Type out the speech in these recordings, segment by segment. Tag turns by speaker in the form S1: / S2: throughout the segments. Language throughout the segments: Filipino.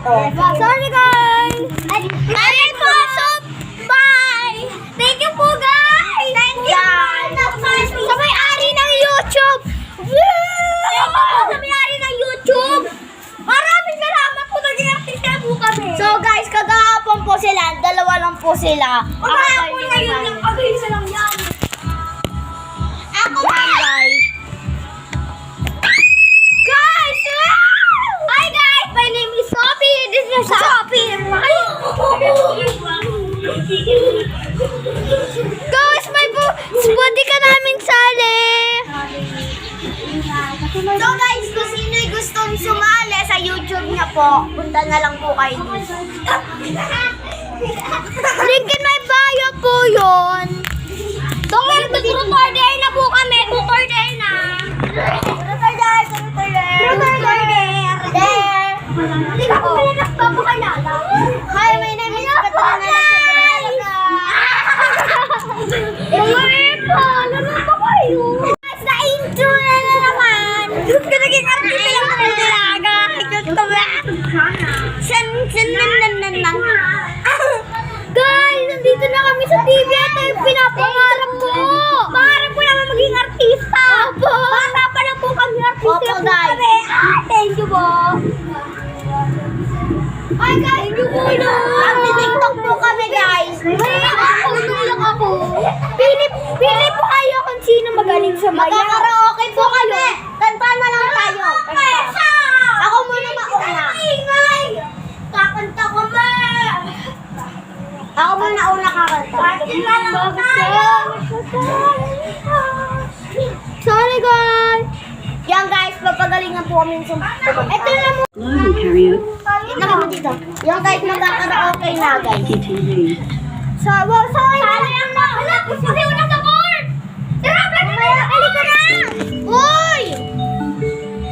S1: ako.
S2: Sorry guys! Ayun po! So, bye! Thank you po guys! Thank you! Sa may-ari ng YouTube! Thank you po sa may-ari ng YouTube! Maraming salamat po! Naging artista po kami!
S1: So guys, kagahapon po sila, dalawa lang po sila.
S2: Kagahapon ngayon lang, pag-isa lang yan! Ako ba?
S1: Guys.
S2: Guys! Hi guys! My name is Sophie! This is Sophie! Guys, may buti ka naming sali!
S1: So guys, kung sino'y gustong sumali sa YouTube niya po, punta na lang po kayo dito.
S2: Link in my bio po yun! Truth or dare na po kami! Truth or dare na!
S1: Truth or dare! Truth or dare!
S2: Truth or dare!
S1: Dare!
S2: Hindi ka po pala nagpapakilala.
S1: Hi, my name is Katrina.
S2: Mga epa! Lalo pa kayo!
S1: Sa intro na naman!
S2: Diyos ka naging artista lang ng dalaga! Diyos ka ba? Guys, nandito na kami sa TV. Ito yung pinapangarap ko. Pangarap ko naman maging artista. Opo. Bata pa lang po kami artista
S1: Opo,
S2: po
S1: guys.
S2: kami. Thank you po. Ay, guys, thank you po.
S1: Magti-TikTok po kami, guys.
S2: Tulong ako. Pili po kayo kung sino magaling sa maya.
S1: Magkakaraoke po kami. Kanta na lang tayo. Ako muna mauna.
S2: Kakanta ko ba?
S1: Ako muna una kakanta.
S2: Sorry guys.
S1: Yan guys, papagalingan po kami sa
S2: Ito na mo.
S3: Global Karaoke
S1: Lagay mo dito. Yan guys, magkakaraoke na guys.
S3: TV.
S2: Sali ang mga. Hala, kasi una sa board. Tara, mamaya, halika na.
S1: Uy!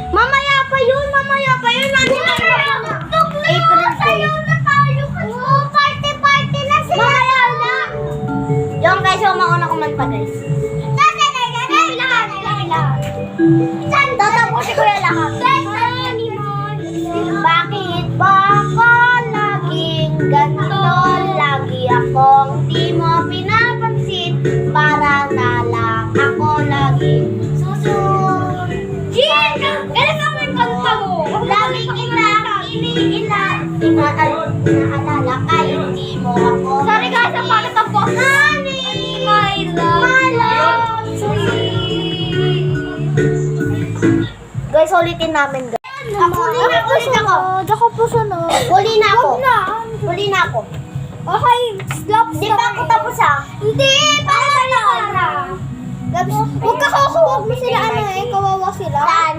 S2: Mamaya pa yun. Nandito na.
S1: April
S2: Sayaw na tayo. Party na sila. Mamaya na.
S1: Yan guys, yung mauna kumanta guys. Tatapusin ko yung lahat. Bakit ba ako laging ganito? Lagi akong di mo pinapansin. Parang na lang ako laging susunod.
S2: Jin! Kailan naman yung kanta mo?
S1: Laging inaalala ka, hindi mo ako.
S2: Sorry guys, ang pangit ang boss.
S1: Honey,
S2: My love.
S1: my love, Guys, ulitin namin guys. Ulit ako.
S2: Dako po sunod.
S1: Huli na ako.
S2: Huwag na.
S1: Huli na ako.
S2: Okay, stop.
S1: Di ba ako tapos ah?
S2: Hindi, para na. Huwag ka huwag mo sila kawawa sila.
S1: Saan?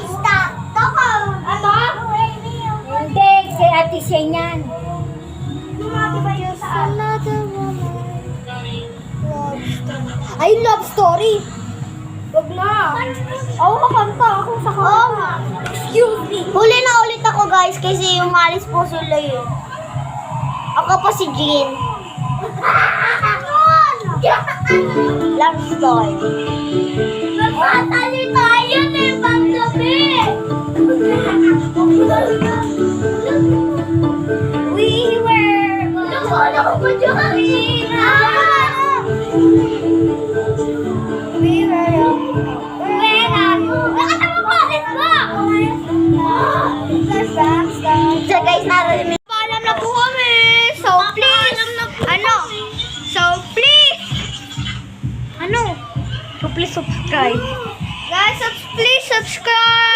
S1: Stop. Toko.
S2: Ano? Hindi, si Ate Shane yan. Ay, love story. Huwag na. Ako kakanta ako sa kanta. Excuse me.
S1: Huli na ulit ako guys kasi umalis po sila yun. Ako po si Jean. Love story.
S2: Nagpatali tayo na yung panggabi. We were... Lalo ko dyan kanina. We were... Nakasama po! Let's go!
S1: So guys, narinig.
S2: Paalam na po kami. So please. Ano? So please. Ano? So please subscribe. Guys, please subscribe.